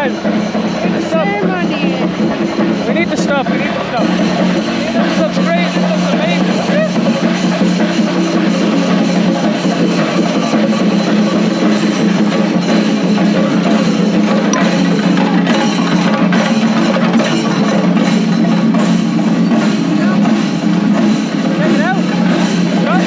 guys. We need to stop. We need to stop. This looks great. This looks amazing. Check it out. Stop.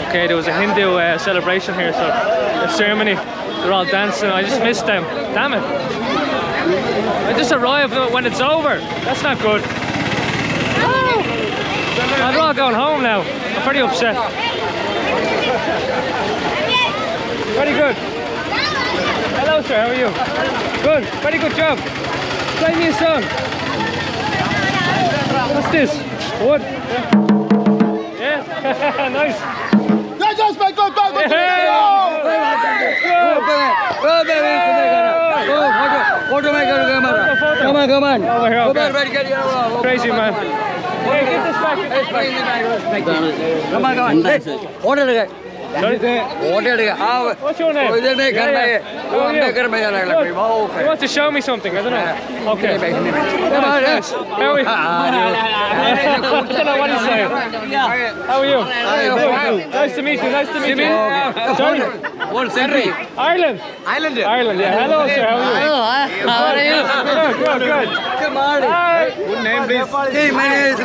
Okay, there was a Hindu celebration here, so a ceremony. They're all dancing. I just missed them. Damn it! I just arrived when it's over. That's not good. Oh. They're all going home now. I'm pretty upset. Very good. Hello, sir. How are you? Good. Very good job. Play me a song. What's this? Wood. Yeah. Nice. Just make go, go, go! Hey. Come on, come on. Over here, okay. Crazy man. Hey, get this back. Get this back. Come on, come on. Order it. Order it. What's your name? You want to show me something? I don't know. Okay. Come on, yes. How are you? I don't know what he's saying. How are you? Nice to meet you. Nice to meet you. Sorry. What country? Ireland. Ireland. Ireland, yeah. Hello, sir. How are you? How are you? Good, good. Come on. Hi. Good name, please. Hey, my name is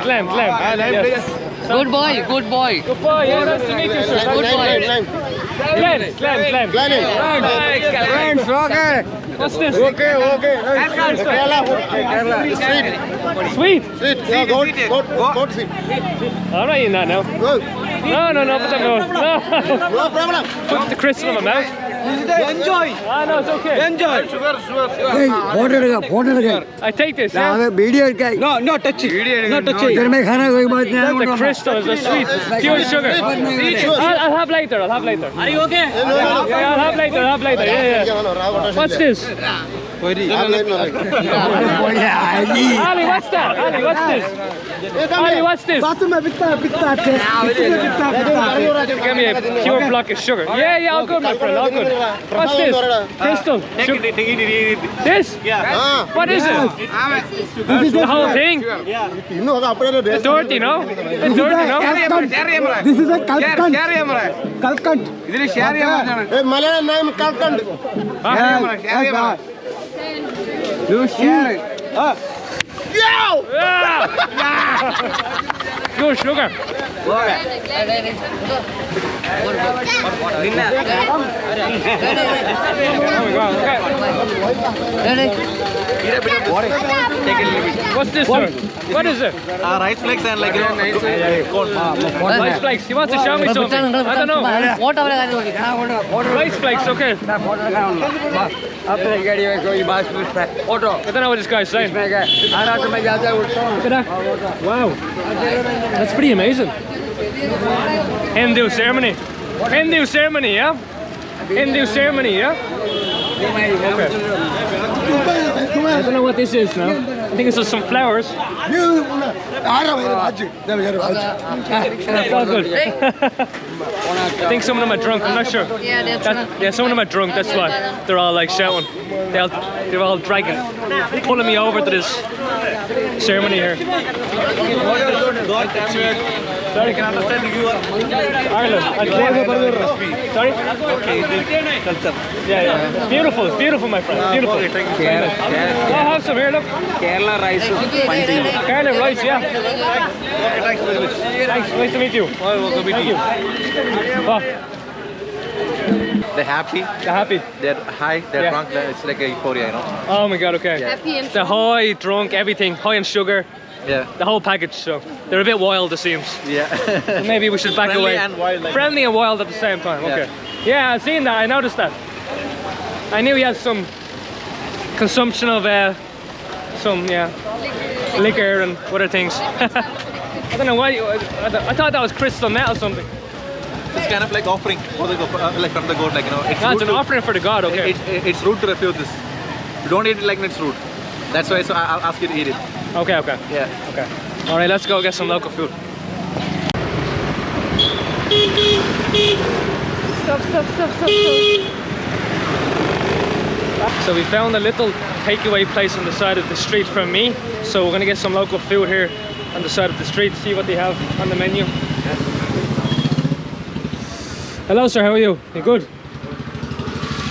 Glen. Yes. Good boy, good boy. Good boy. Yeah, nice to meet you, sir. Good boy. Glen. Friends, okay. What's this? Okay. Sweet. Sweet. Yeah, goat sweet. I'm not eating that now. No, put that no. No problem. Put the crystal in my mouth. Enjoy. Ah, no, it's okay. Enjoy. Hey, water again. I take this, yeah? Video guy. No, touch it. No touch it. That's the crystal, it's a sweet, pure sugar. I'll have later. Are you okay? Yeah, I'll have later. Yeah. What's this? Ali, what's that? Ali, what's this? Give me a pure block of sugar. Yeah, all good, my friend, all good. What's this? Crystal. This? Yeah. What is it? The whole thing? It's dirty, no? It's dirty, no? This is a Kalkand. Malayalam name Kalkand. You share it. Pure sugar. What's this, sir? What is it? Rice flakes and like Rice flakes. He wants to show me something. I don't know. Rice flakes, okay. I don't know what this guy's saying. Look at that. Wow. That's pretty amazing. Hindu ceremony, yeah? Hindu ceremony, yeah? Okay. I don't know what this is now. I think it's just some flowers. That's all good. I think some of them are drunk, I'm not sure. Yeah, some of them are drunk, that's why. They're all like shouting. They're all dragging, pulling me over to this ceremony here. Sorry? can understand you are Ireland. Sorry? culture. Yeah. Beautiful, my friend. Beautiful. Okay, thank you. I'll have some here, look. Kerala rice. Kerala rice, yeah. Okay, thanks very much. Thanks, nice to meet you. Thank you. Oh. They're happy. They're happy. They're high. They're drunk. It's like a euphoria, you know. Oh my god, okay. Happy and They're high, drunk, everything. High in sugar. Yeah. The whole package, so they're a bit wild, it seems. Yeah. So maybe we should back Friendly away. and wild, like Friendly and wild at the same time, okay. Yeah, I've seen that, I noticed that. I knew he had some consumption of liquor and other things. I don't know why, I thought that was crystal meth or something. It's kind of like offering for the like from the god, like, you know. It's an offering for the god, okay. It's rude to refuse this. You don't eat it like it's rude. That's why I'll ask you to eat it. Okay, okay. Yeah. Okay. All right, let's go get some local food. Stop. So we found a little takeaway place on the side of the street from me. So we're gonna get some local food here on the side of the street, see what they have on the menu. Hello sir, how are you? You good?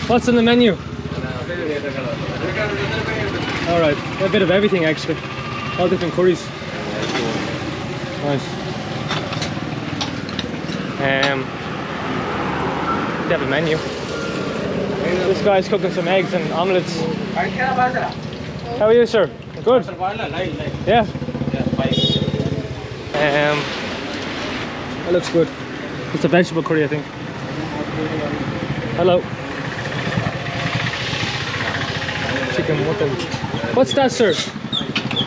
What's on the menu? Alright, a bit of everything actually. All different curries. Nice. They have a menu. This guy's cooking some eggs and omelets. How are you, sir? Good? Yeah? That looks good. It's a vegetable curry, I think. Hello. Chicken mutton. What's that, sir?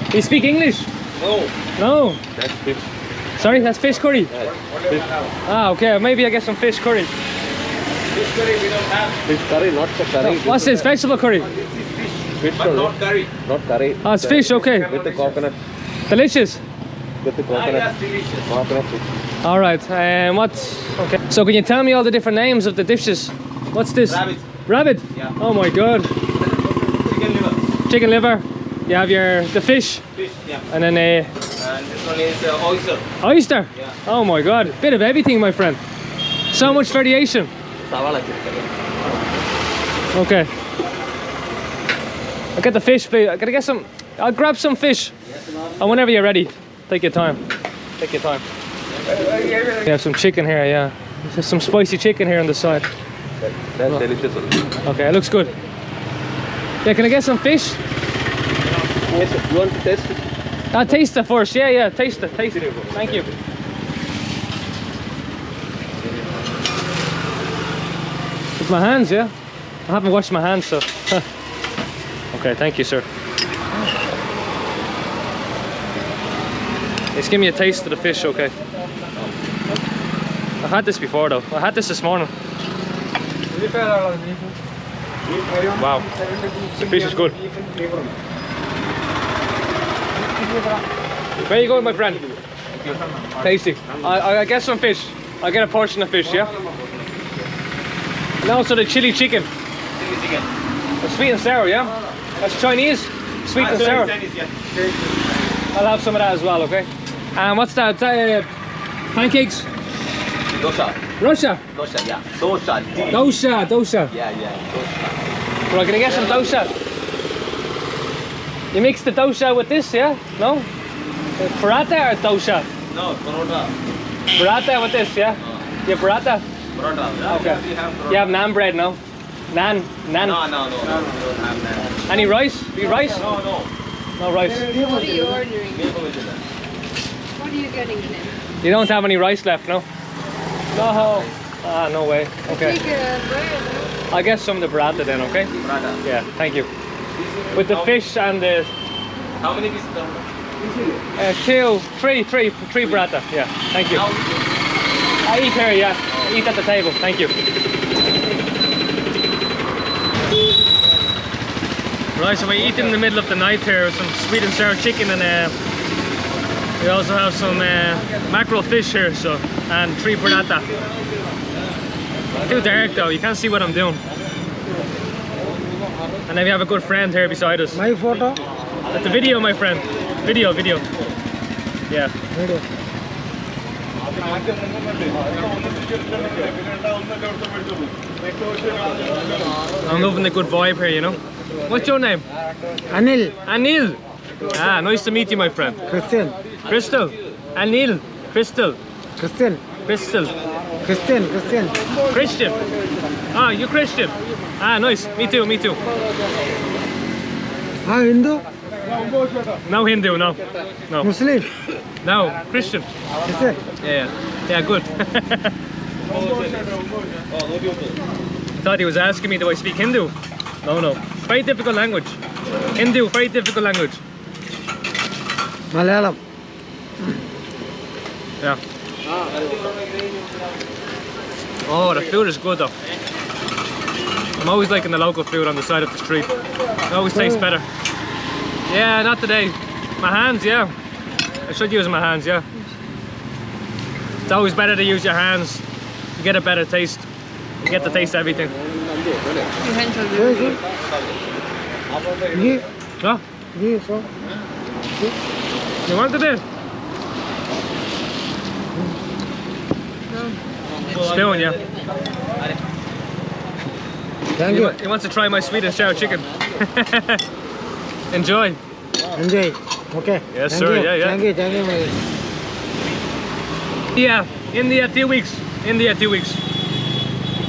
Do you speak English? No. No? That's fish. Sorry, that's fish curry? Yeah, fish. Ah, okay. Maybe I get some fish curry. Fish curry we don't have. Fish curry, not the curry. What's this? Vegetable curry? Fish curry. Not curry. Not curry. Oh, it's fish, okay. With the coconut. Delicious? With the coconut. Yes, delicious. Coconut fish. Alright, what's... Okay. So can you tell me all the different names of the dishes? What's this? Rabbit. Rabbit? Yeah. Oh my god. Chicken liver. Chicken liver. You have the fish. Fish, yeah. And then And this one is oyster. oyster. Yeah. Oh my god. Bit of everything, my friend. So much variation. Okay. I'll get the fish, please. I gotta get some... I'll grab some fish. And whenever you're ready, take your time. Take your time. We have some chicken here, yeah. There's some spicy chicken here on the side. That's delicious. Okay, it looks good. Yeah, can I get some fish? Yes, you want to taste it? I'll taste it first. Yeah, taste it. Thank you. With my hands, yeah? I haven't washed my hands, so... Okay, thank you, sir. Just give me a taste of the fish, okay? I've had this before, though. I had this morning. Wow, the fish is good. Very good, my friend. Tasty. I get some fish. I get a portion of fish, yeah? And also the chili chicken. Chili chicken. The sweet and sour, yeah? That's Chinese? Sweet and sour. Chinese, yeah. I'll have some of that as well, okay? And what's that? Pancakes? Dosha. Russia? Dosha, yeah. Dosha. Dosha. Yeah, dosha. Right, can I get some dosha? You mix the dosha with this, yeah? No? Paratha or dosha? No, parota. Paratha with this, yeah? You have paratha? Parota. Okay. We have parota. You have naan bread, no? Naan? No. We don't have that. Any rice? Do you rice? No. No rice. What are you ordering? What are you getting then? You don't have any rice left, no? No. Ah, no way. Okay. Take bread. I'll get some of the paratha then, okay? Parota. Yeah, thank you. With the fish and the... How many pieces? 3 paratha. Yeah, thank you. I eat here, yeah. I eat at the table, thank you. Right, so we eat in the middle of the night here with some sweet and sour chicken, and we also have some mackerel fish here, so, and 3 paratha. Too dark though, you can't see what I'm doing. And then we have a good friend here beside us. My photo? That's a video, my friend. Video. Yeah. Video. I'm loving the good vibe here, you know. What's your name? Anil. Anil. Ah, nice to meet you, my friend. Christian. Crystal. Anil. Crystal. Christian. Crystal. Christian. Christian. Ah, you Christian. Ah, nice. Me too. Ah, Hindu? No Hindu, no. Muslim? No, Christian. Christian. Yeah, good. Thought he was asking me, do I speak Hindu? No. Very difficult language. Hindu, very difficult language. Malayalam. Yeah. Oh, the food is good though. I'm always liking the local food on the side of the street. It always tastes better. Yeah, not today. My hands, yeah. I should use my hands, yeah. It's always better to use your hands. You get a better taste. You get to taste everything. Your hands are really good. Huh? You want it there? Spoon, yeah. He wants to try my sweet and sour chicken. Enjoy. Enjoy. Okay. Yes, sir. Yeah. Thank you, mate. Yeah, India 2 weeks. India 2 weeks.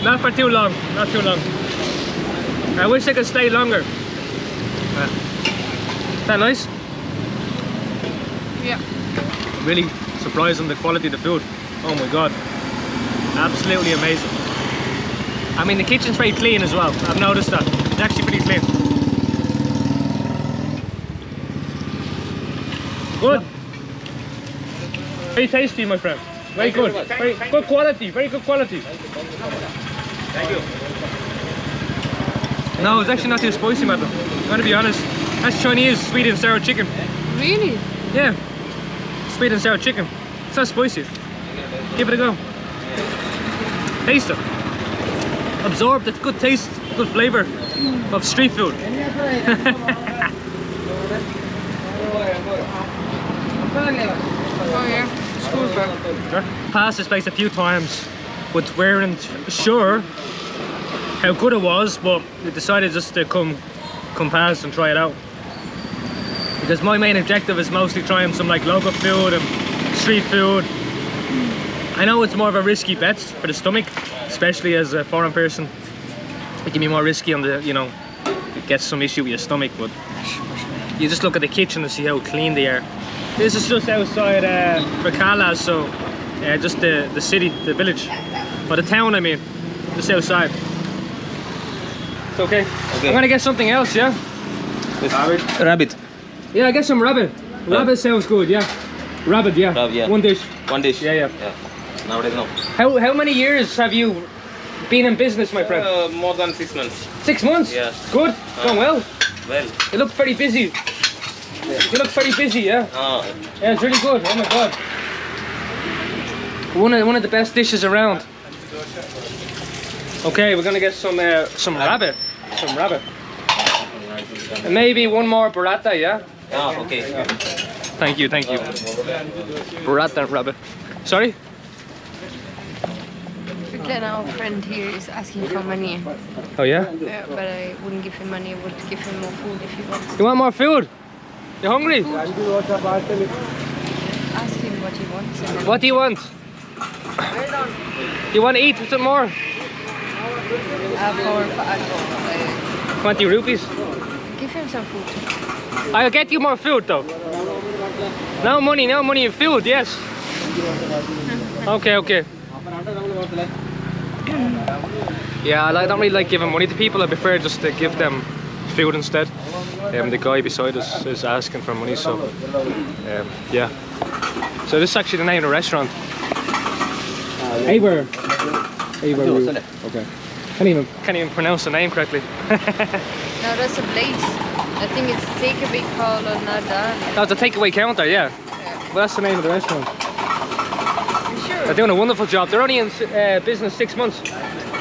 Not for too long. Not too long. I wish I could stay longer. Is that nice? Yeah. Really surprised on the quality of the food. Oh my god. Absolutely amazing. I mean, the kitchen's very clean as well. I've noticed that. It's actually pretty clean. Good. Very tasty, my friend. Very good. Very good quality. Very good quality. Thank you. No, it's actually not too spicy, Mado. I'm gonna be honest. That's Chinese sweet and sour chicken. Really? Yeah. Sweet and sour chicken. It's not spicy. Give it a go. Taste it. Absorb the good taste, good flavor of street food. Oh yeah. School bag. Passed this place a few times, but weren't sure how good it was, but we decided just to come past and try it out. Because my main objective is mostly trying some like local food and street food. I know it's more of a risky bet for the stomach, especially as a foreign person. It can be more risky on the, you know, it gets some issue with your stomach, but you just look at the kitchen and see how clean they are. This is just outside Varkala, so just the city, the village, or the town, I mean, just outside. It's okay. I'm gonna get something else, yeah? Rabbit. Yeah, I get some rabbit. Rabbit sounds good, yeah. Rabbit, yeah. Yeah. One dish. One dish. Yeah. Nowadays, no. How many years have you been in business, my friend? More than 6 months. 6 months? Yeah. Good? Going well? Well. You look very busy. You look very busy, yeah? Yeah, it's really good. Oh my god. One of the best dishes around. Okay, we're gonna get some rabbit. Some rabbit. And maybe one more burrata, yeah? Okay. Thank you. Burrata and rabbit. Sorry? Glen, our friend here, is asking for money. Oh yeah? Yeah, but I wouldn't give him money. I would give him more food if he wants. You want more food? You hungry? Ask him what he wants. And then What do you want? You want to eat some more? for 20 rupees? give him some food. I'll get you more food though. No money, food, yes. Okay. Yeah, I don't really like giving money to people. I prefer just to give them food instead. The guy beside us is asking for money, so yeah. So this is actually the name of the restaurant. Aver. Okay. Can't even pronounce the name correctly. No, that's a place. I think it's takeaway called Nada. Oh, it's a takeaway counter, yeah. Well, that's the name of the restaurant. Sure. They're doing a wonderful job. They're only in business 6 months.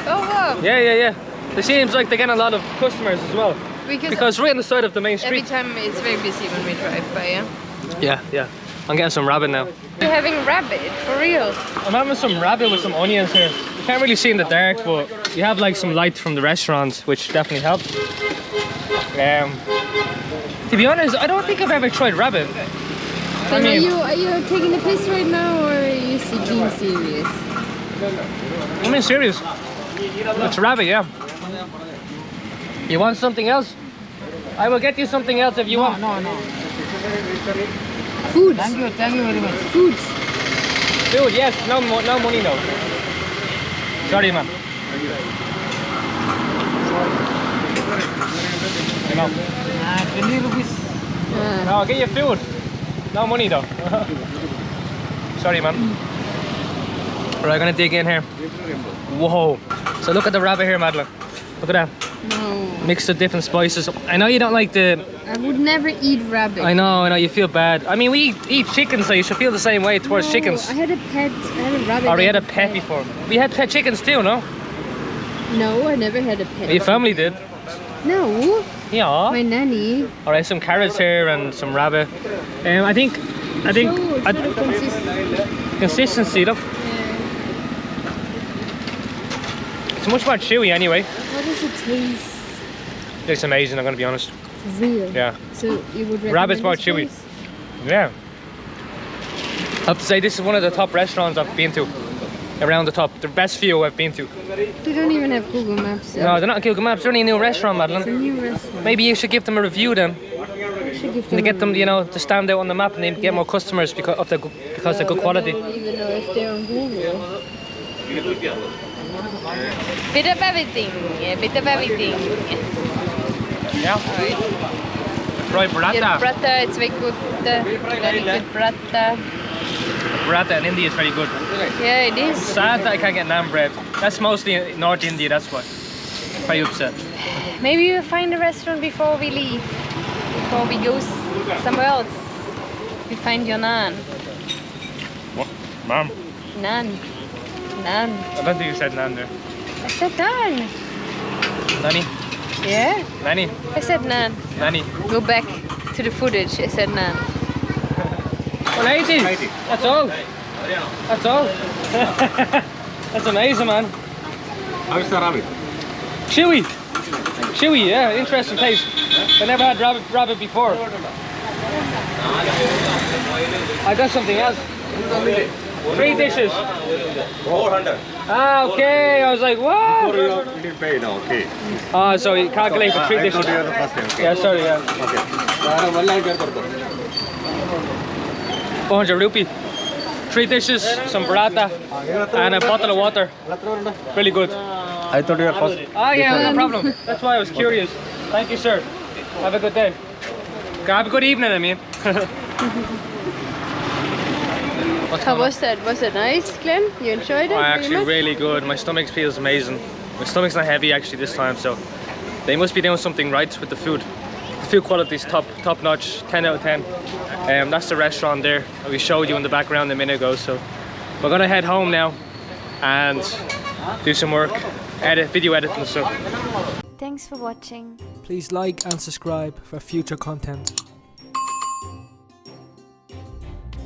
Oh wow. Yeah. It seems like they're getting a lot of customers as well. Because right on the side of the main every street. time it's very busy when we drive by, yeah? Yeah. I'm getting some rabbit now. You're having rabbit, for real? I'm having some rabbit with some onions here. You can't really see in the dark, but you have like some light from the restaurant, which definitely helps. To be honest, I don't think I've ever tried rabbit. Are you taking the piss right now, or are you being serious? I'm being serious. It's rabbit, yeah. You want something else? I will get you something else if you want. No. Foods. Thank you very much. Foods. Dude, yes, no money, no. Sorry, man. You know. 20 rupees. No, I'll get you food. No money, though. Sorry, man. Right, I'm gonna dig in here. Whoa. So look at the rabbit here, Madeline. Look at that. No. Mix of different spices. I know you don't like the... I would never eat rabbit. I know, you feel bad. I mean, we eat chickens, so you should feel the same way towards No, chickens. I had a pet. I had a rabbit. Or you had a as pet before. We had pet chickens too, no? No, I never had a pet. Your family did. No. Yeah. My nanny. Alright, some carrots here and some rabbit. I think Show the consistency. consistency, look. It's much more chewy anyway. How does it taste? It's amazing, I'm gonna be honest. For real? Yeah. So you would recommend Rabbit's more this chewy. place? Yeah. I have to say this is one of the top restaurants I've been to. Around the top. The best view I've been to. They don't even have Google Maps. No, they're not on Google Maps, they're only a new restaurant, It's a Madeline. new restaurant. Maybe you should give them a review then. I should give To them get a them, review. you know, to stand out on the map and then get more customers because of they're good quality. I don't even know if they're on Google. Bit of everything. Yeah, bit of everything. Yeah. Right, Your burrata. burrata, it's very good. Very good burrata. Burrata in India is very good. Yeah, it is. Sad that I can't get naan bread. That's mostly in North India, that's why. Very upset. Maybe we'll find a restaurant before we leave. Before we go somewhere else. We find your naan. What? Mom? Naan. Naan. I don't think you said naan there. I said naan. Nani? Yeah? Nani? I said naan. Nani? Go back to the footage. I said naan. 180. That's all. That's all. That's amazing, man. How is the rabbit? Chewy. Chewy, yeah. Interesting taste. I never had rabbit before. I got something else. 3 dishes. 400. Ah, okay. I was like, what? You didn't pay now, okay. Ah, so you calculate for 3 I dishes. thought you were the first time, okay. Yeah, sorry, yeah. Okay. 400 rupee. 3 dishes, some burrata, and a bottle of water. Really good. I thought you were first. Ah, yeah, no problem. That's why I was curious. Thank you, sir. Have a good day. Have a good evening, I mean. How was that? Was it nice, Glen? You enjoyed it? Actually, really good. My stomach feels amazing. My stomach's not heavy actually this time, so they must be doing something right with the food. The food quality is top notch, 10 out of 10. That's the restaurant there that we showed you in the background a minute ago. So we're gonna head home now and do some work, video editing and stuff. Thanks for watching. Please like and subscribe for future content.